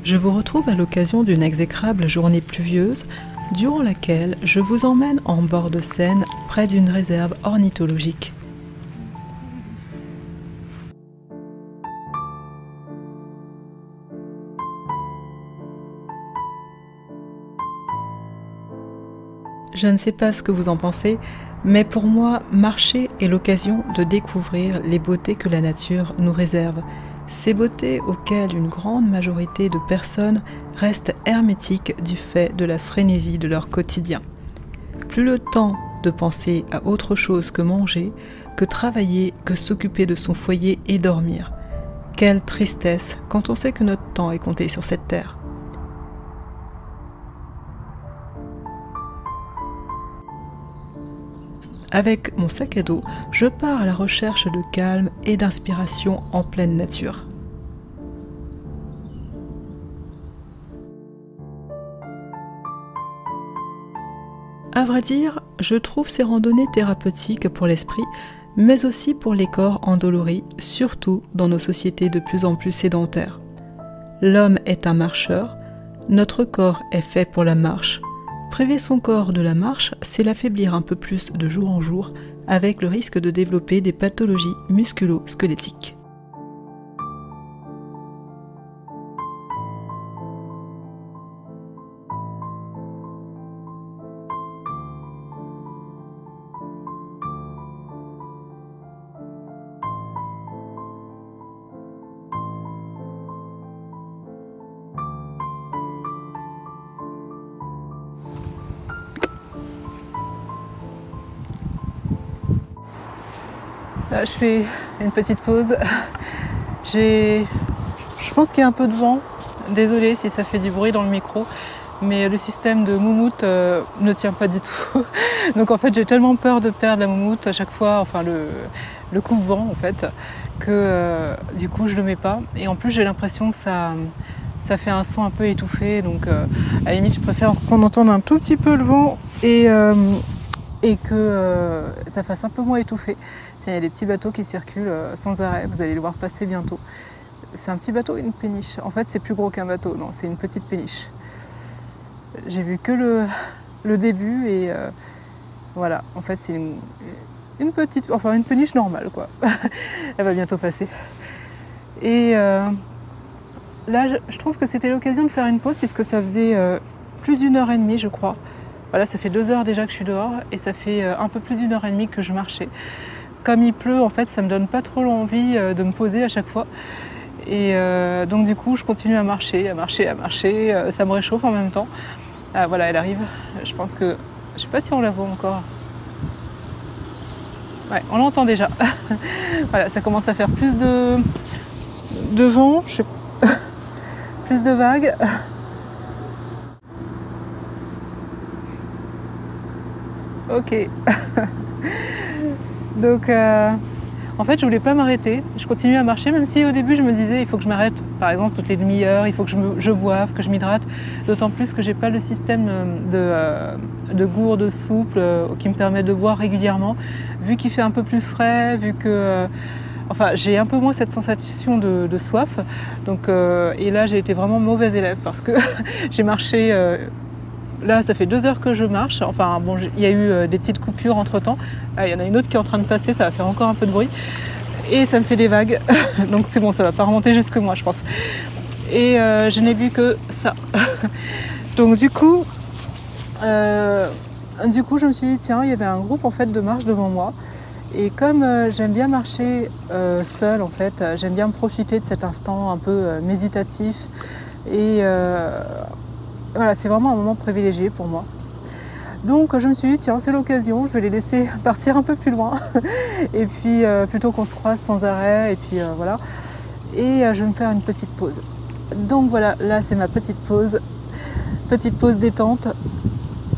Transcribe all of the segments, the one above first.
Je vous retrouve à l'occasion d'une exécrable journée pluvieuse, durant laquelle je vous emmène en bord de Seine, près d'une réserve ornithologique. Je ne sais pas ce que vous en pensez, mais pour moi, marcher est l'occasion de découvrir les beautés que la nature nous réserve. Ces beautés auxquelles une grande majorité de personnes restent hermétiques du fait de la frénésie de leur quotidien. Plus le temps de penser à autre chose que manger, que travailler, que s'occuper de son foyer et dormir. Quelle tristesse quand on sait que notre temps est compté sur cette terre. Avec mon sac à dos, je pars à la recherche de calme et d'inspiration en pleine nature. À vrai dire, je trouve ces randonnées thérapeutiques pour l'esprit, mais aussi pour les corps endoloris, surtout dans nos sociétés de plus en plus sédentaires. L'homme est un marcheur, notre corps est fait pour la marche. Priver son corps de la marche, c'est l'affaiblir un peu plus de jour en jour, avec le risque de développer des pathologies musculo-squelettiques. Là, je fais une petite pause. Je pense qu'il y a un peu de vent. Désolée si ça fait du bruit dans le micro, mais le système de moumoute ne tient pas du tout. Donc en fait, j'ai tellement peur de perdre la moumoute à chaque fois, enfin le coupe-vent en fait, que du coup je le mets pas. Et en plus, j'ai l'impression que ça fait un son un peu étouffé. Donc à la limite, je préfère qu'on entende un tout petit peu le vent et que ça fasse un peu moins étouffé. Il y a des petits bateaux qui circulent sans arrêt, vous allez le voir passer bientôt. C'est un petit bateau, une péniche. En fait, c'est plus gros qu'un bateau, non, c'est une petite péniche. J'ai vu que le début et voilà, en fait, c'est une petite, enfin une péniche normale, quoi. Elle va bientôt passer. Et là, je trouve que c'était l'occasion de faire une pause puisque ça faisait plus d'1h30, je crois. Voilà, ça fait 2 heures déjà que je suis dehors et ça fait un peu plus d'1h30 que je marchais. Comme il pleut, en fait, ça me donne pas trop l'envie de me poser à chaque fois. Et donc du coup, je continue à marcher. Ça me réchauffe en même temps. Ah, voilà, elle arrive. Je pense que... Je sais pas si on la voit encore. Ouais, on l'entend déjà. Voilà, ça commence à faire plus de vent, plus de vagues. Ok. Donc en fait, je voulais pas m'arrêter. Je continue à marcher, même si au début je me disais il faut que je m'arrête, par exemple toutes les demi-heures, il faut que je boive, que je m'hydrate. D'autant plus que j'ai pas le système de gourde souple qui me permet de boire régulièrement. Vu qu'il fait un peu plus frais, vu que enfin, j'ai un peu moins cette sensation de soif. Donc, et là, j'ai été vraiment mauvaise élève parce que j'ai marché. Là, ça fait 2 heures que je marche. Enfin, bon, il y a eu des petites coupures entre-temps. Ah, il y en a une autre qui est en train de passer, ça va faire encore un peu de bruit. Et ça me fait des vagues. Donc c'est bon, ça va pas remonter jusque moi, je pense. Et je n'ai bu que ça. Donc du coup, je me suis dit, tiens, il y avait un groupe en fait de marche devant moi. Et comme j'aime bien marcher seule, en fait, j'aime bien profiter de cet instant un peu méditatif. Et voilà, c'est vraiment un moment privilégié pour moi. Donc je me suis dit, tiens, c'est l'occasion, je vais les laisser partir un peu plus loin. Et puis plutôt qu'on se croise sans arrêt, et puis voilà. Et je vais me faire une petite pause. Donc voilà, là c'est ma petite pause détente.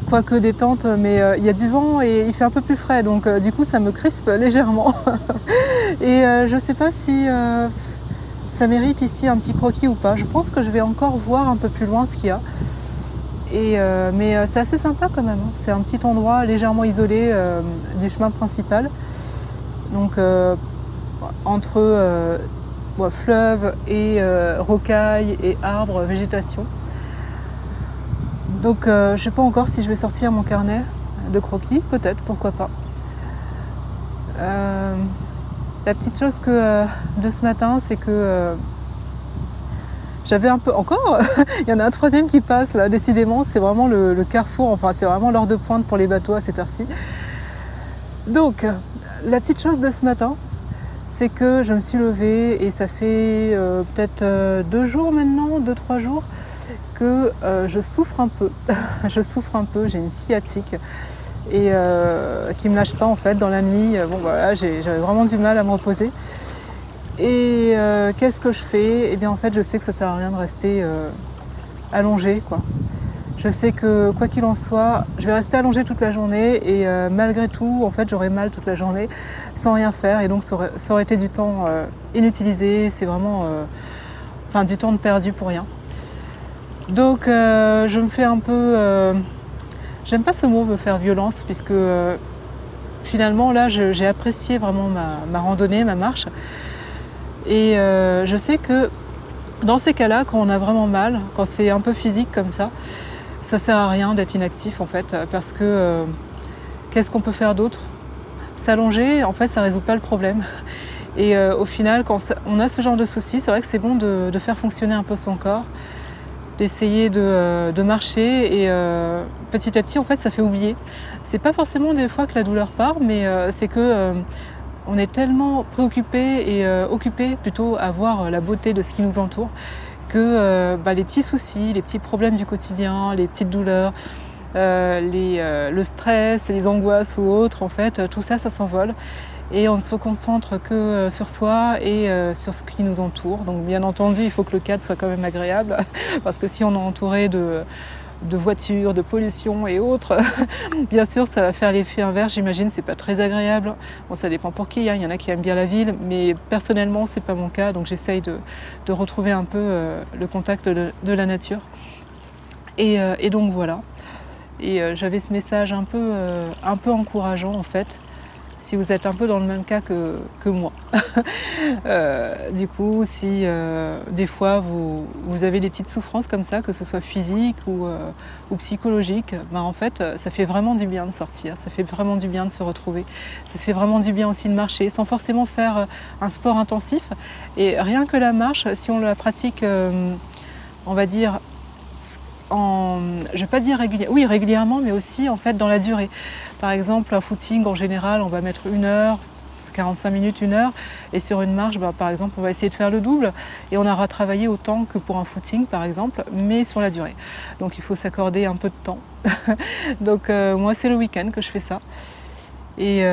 Quoique détente, mais il y a du vent et il fait un peu plus frais, donc du coup ça me crispe légèrement. Et je sais pas si ça mérite ici un petit croquis ou pas. Je pense que je vais encore voir un peu plus loin ce qu'il y a. Mais c'est assez sympa quand même, hein. C'est un petit endroit légèrement isolé du chemin principal. Donc entre bon, fleuve et rocailles et arbres, végétation. Donc je ne sais pas encore si je vais sortir mon carnet de croquis, peut-être, pourquoi pas. La petite chose de ce matin, c'est que j'avais un peu encore, il y en a un troisième qui passe là, décidément, c'est vraiment le carrefour, enfin c'est vraiment l'heure de pointe pour les bateaux à cette heure-ci. Donc, la petite chose de ce matin, c'est que je me suis levée et ça fait peut-être 2 jours maintenant, 2-3 jours, que je souffre un peu. Je souffre un peu, j'ai une sciatique et qui ne me lâche pas en fait dans la nuit. Bon voilà, j'avais vraiment du mal à me reposer. Et qu'est-ce que je fais? Eh bien en fait je sais que ça ne sert à rien de rester allongée, quoi. Je sais que quoi qu'il en soit, je vais rester allongée toute la journée et malgré tout, en fait, j'aurai mal toute la journée sans rien faire et donc ça aurait été du temps inutilisé, c'est vraiment enfin, du temps de perdu pour rien. Donc je me fais un peu, j'aime pas ce mot me faire violence puisque finalement là j'ai apprécié vraiment ma randonnée, ma marche et je sais que dans ces cas-là, quand on a vraiment mal, quand c'est un peu physique comme ça sert à rien d'être inactif en fait, parce que qu'est-ce qu'on peut faire d'autre? S'allonger, en fait, ça résout pas le problème. Et au final, quand on a ce genre de soucis, c'est vrai que c'est bon de faire fonctionner un peu son corps, d'essayer de marcher et petit à petit, en fait, ça fait oublier. C'est pas forcément des fois que la douleur part, mais c'est que on est tellement préoccupé et occupé plutôt à voir la beauté de ce qui nous entoure que les petits soucis, les petits problèmes du quotidien, les petites douleurs, le stress, les angoisses ou autres, en fait, tout ça, ça s'envole. Et on ne se concentre que sur soi et sur ce qui nous entoure. Donc bien entendu, il faut que le cadre soit quand même agréable, parce que si on est entouré de voitures, de pollution et autres, bien sûr ça va faire l'effet inverse, j'imagine, c'est pas très agréable. Bon, ça dépend pour qui, hein. Il y en a qui aiment bien la ville, mais personnellement c'est pas mon cas, donc j'essaye de retrouver un peu le contact de la nature. Et donc voilà. Et j'avais ce message un peu encourageant en fait, si vous êtes un peu dans le même cas que moi. Du coup, si des fois vous avez des petites souffrances comme ça, que ce soit physique ou psychologique, en fait, ça fait vraiment du bien de sortir, ça fait vraiment du bien de se retrouver, ça fait vraiment du bien aussi de marcher, sans forcément faire un sport intensif. Et rien que la marche, si on la pratique, on va dire, je ne vais pas dire régulièrement, mais aussi en fait dans la durée. Par exemple, un footing en général, on va mettre 1 heure, 45 minutes, 1 heure, et sur une marche, par exemple, on va essayer de faire le double, et on aura travaillé autant que pour un footing, par exemple, mais sur la durée. Donc il faut s'accorder un peu de temps. Donc moi, c'est le week-end que je fais ça. Et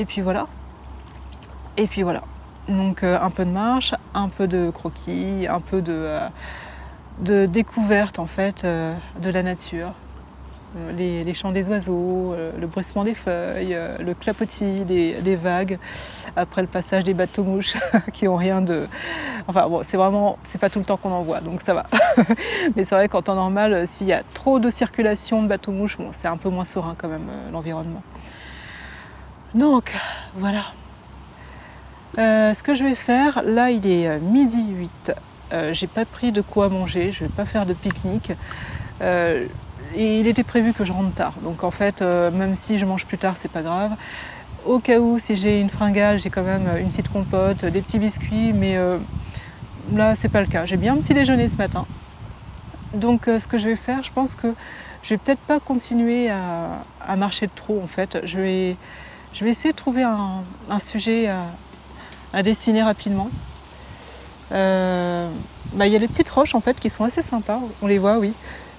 puis voilà. Et puis voilà. Donc un peu de marche, un peu de croquis, un peu de découverte en fait de la nature, les chants des oiseaux, le bruissement des feuilles, le clapotis des vagues après le passage des bateaux-mouches qui ont rien de... Enfin bon, c'est pas tout le temps qu'on en voit, donc ça va. Mais c'est vrai qu'en temps normal, s'il y a trop de circulation de bateaux-mouches, bon, c'est un peu moins serein quand même l'environnement. Donc voilà. Ce que je vais faire, là il est 12h08. J'ai pas pris de quoi manger, je vais pas faire de pique-nique. Et il était prévu que je rentre tard. Donc en fait, même si je mange plus tard, c'est pas grave. Au cas où, si j'ai une fringale, j'ai quand même une petite compote, des petits biscuits, mais là, c'est pas le cas. J'ai bien un petit déjeuner ce matin. Donc ce que je vais faire, je pense que je vais peut-être pas continuer à marcher de trop en fait. Je vais essayer de trouver un sujet à dessiner rapidement. Il y a les petites roches en fait qui sont assez sympas, on les voit, oui.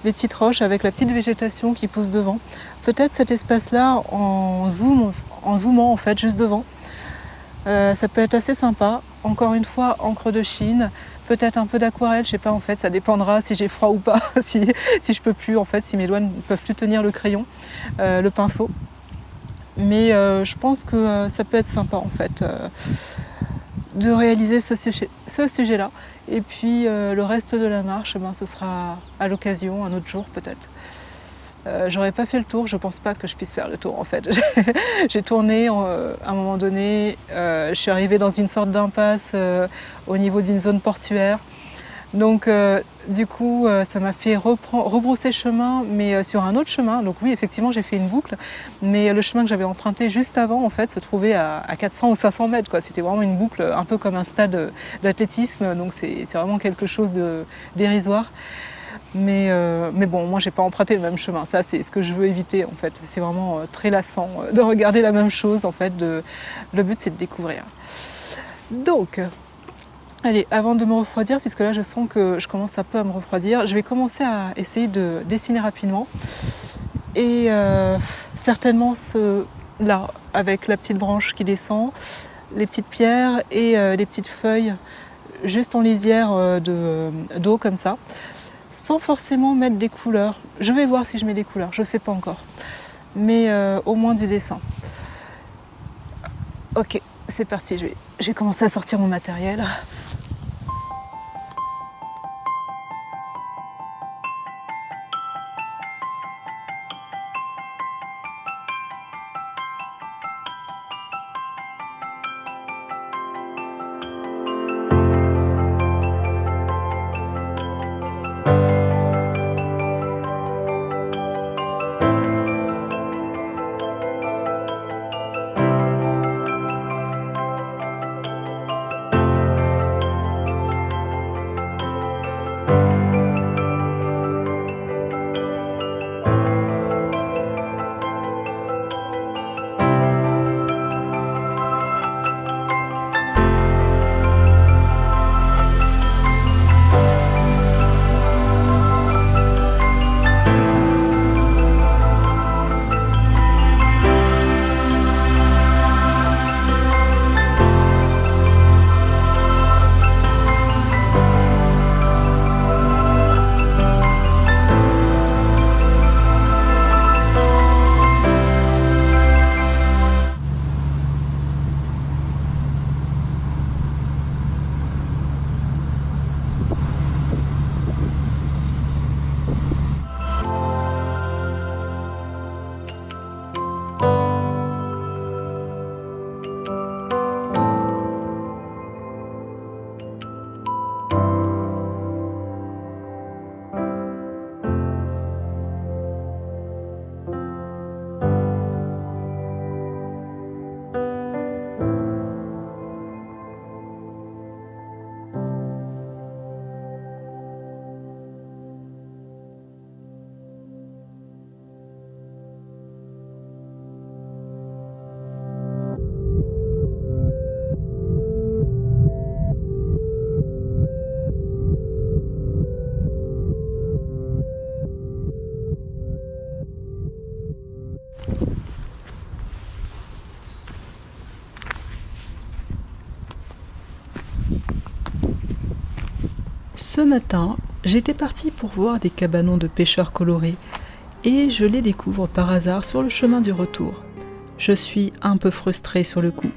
Les petites roches avec la petite végétation qui pousse devant. Peut-être cet espace-là en zoomant en fait juste devant. Ça peut être assez sympa. Encore une fois, encre de Chine, peut-être un peu d'aquarelle, je sais pas en fait, ça dépendra si j'ai froid ou pas, si je peux plus en fait, si mes doigts ne peuvent plus tenir le crayon, le pinceau. Mais je pense que ça peut être sympa en fait de réaliser ce sujet-là. Et puis le reste de la marche, ce sera à l'occasion, un autre jour peut-être. J'aurais pas fait le tour, je pense pas que je puisse faire le tour en fait. J'ai tourné à un moment donné, je suis arrivée dans une sorte d'impasse au niveau d'une zone portuaire. Donc du coup ça m'a fait rebrousser chemin mais sur un autre chemin. Donc oui effectivement j'ai fait une boucle, mais le chemin que j'avais emprunté juste avant en fait se trouvait à 400 ou 500 mètres quoi. C'était vraiment une boucle un peu comme un stade d'athlétisme, donc c'est vraiment quelque chose dérisoire. Mais bon, moi j'ai pas emprunté le même chemin, ça c'est ce que je veux éviter en fait. C'est vraiment très lassant de regarder la même chose en fait. Le but c'est de découvrir. Donc allez, avant de me refroidir, puisque là je sens que je commence un peu à me refroidir, je vais commencer à essayer de dessiner rapidement. Et certainement là, avec la petite branche qui descend, les petites pierres et les petites feuilles juste en lisière d'eau comme ça, sans forcément mettre des couleurs. Je vais voir si je mets des couleurs, je ne sais pas encore, mais au moins du dessin. Ok, c'est parti, je vais commencer à sortir mon matériel. Ce matin, j'étais partie pour voir des cabanons de pêcheurs colorés et je les découvre par hasard sur le chemin du retour. Je suis un peu frustrée sur le coup,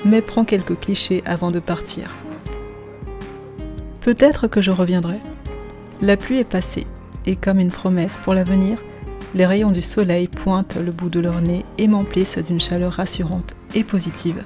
mais prends quelques clichés avant de partir. Peut-être que je reviendrai. La pluie est passée et comme une promesse pour l'avenir, les rayons du soleil pointent le bout de leur nez et m'emplissent d'une chaleur rassurante et positive.